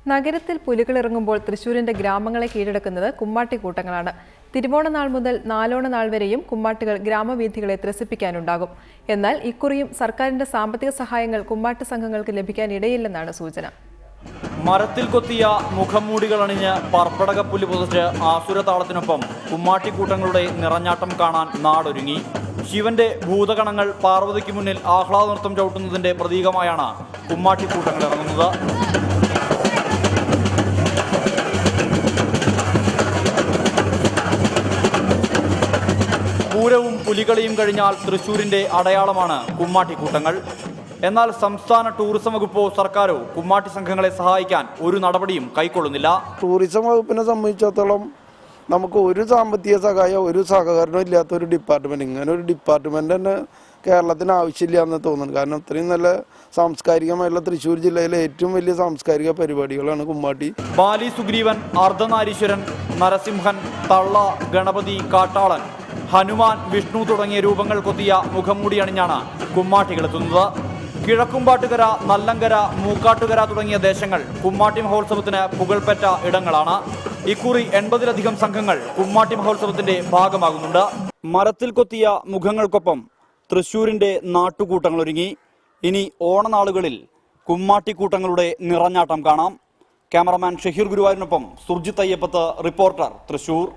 നഗരത്തിൽ പുലികളിറങ്ങുമ്പോൾ തൃശൂരിന്റെ ഗ്രാമങ്ങളെ കീഴടക്കുന്നത് കുമ്മാട്ടിക്കൂട്ടങ്ങളാണ്. തിരുവോണനാൾ മുതൽ നാലോണനാൾ വരെയും കുമ്മാട്ടികൾ ഗ്രാമവീഥികളെ ത്രസിപ്പിക്കാനുണ്ടാകും. എന്നാൽ ഇക്കുറിയും സർക്കാരിന്റെ സാമ്പത്തിക സഹായങ്ങൾ കുമ്മാട്ടി സംഘങ്ങൾക്ക് ലഭിക്കാനിടയില്ലെന്നാണ് സൂചന. മരത്തിൽ കൊത്തിയ മുഖംമൂടികളണിഞ്ഞ് പർപ്പടകപ്പുല്ല് പുതച്ച് ആസുരതാളത്തിനൊപ്പം കുമ്മാട്ടിക്കൂട്ടങ്ങളുടെ നിറഞ്ഞാട്ടം കാണാൻ നാടൊരുങ്ങി. ശിവന്റെ ഭൂതഗണങ്ങൾ പാർവതിക്ക് മുന്നിൽ ആഹ്ലാദ നൃത്തം ചവിട്ടുന്നതിന്റെ പ്രതീകമായാണ് കുമ്മാട്ടിക്കൂട്ടങ്ങൾ ഇറങ്ങുന്നത്. പൂരവും പുലികളിയും കഴിഞ്ഞാൽ തൃശൂരിന്റെ അടയാളമാണ് കുമ്മാട്ടിക്കൂട്ടങ്ങൾ. എന്നാൽ സംസ്ഥാന ടൂറിസം വകുപ്പോ സർക്കാരോ കുമ്മാട്ടി സംഘങ്ങളെ സഹായിക്കാൻ ഒരു നടപടിയും കൈക്കൊള്ളുന്നില്ല. ടൂറിസം വകുപ്പിനെ സംബന്ധിച്ചിടത്തോളം നമുക്ക് ഒരു സാമ്പത്തിക സഹായം ഒരു സഹകരണം ഇല്ലാത്ത ഒരു ഡിപ്പാർട്ട്മെന്റ്, ഇങ്ങനെ ഒരു ഡിപ്പാർട്ട്മെന്റ് തന്നെ കേരളത്തിന് ആവശ്യമില്ല എന്ന് തോന്നുന്നു. കാരണം അത്രയും നല്ല സാംസ്കാരികമായിട്ടുള്ള തൃശ്ശൂർ ജില്ലയിലെ ഏറ്റവും വലിയ സാംസ്കാരിക പരിപാടികളാണ് കുമ്മാട്ടി. ബാലി സുഗ്രീവൻ, അർദ്ധനാരീശ്വരൻ, നരസിംഹൻ, തള്ള, ഗണപതി, കാട്ടാളൻ, ഹനുമാൻ, വിഷ്ണു തുടങ്ങിയ രൂപങ്ങൾ കൊത്തിയ മുഖംമൂടി അണിഞ്ഞാണ് കുമ്മാട്ടികളെത്തുന്നത്. കിഴക്കുംപാട്ടുകര, നല്ലങ്കര, മൂക്കാട്ടുകര തുടങ്ങിയ ദേശങ്ങൾ കുമ്മാട്ടി മഹോത്സവത്തിന് പുകൾപെറ്റ ഇടങ്ങളാണ്. ഇക്കുറി 80-ലധികം സംഘങ്ങൾ കുമ്മാട്ടി മഹോത്സവത്തിന്റെ ഭാഗമാകുന്നുണ്ട്. മരത്തിൽ കൊത്തിയ മുഖങ്ങൾക്കൊപ്പം തൃശൂരിന്റെ നാട്ടുകൂട്ടങ്ങൾ ഒരുങ്ങി. ഇനി ഓണനാളുകളിൽ കുമ്മാട്ടിക്കൂട്ടങ്ങളുടെ നിറഞ്ഞാട്ടം കാണാം. ക്യാമറമാൻ ഷഹീർ ഗുരുവായൂരിനൊപ്പം സുർജിത്ത് അയ്യപ്പത്ത്, റിപ്പോർട്ടർ, തൃശൂർ.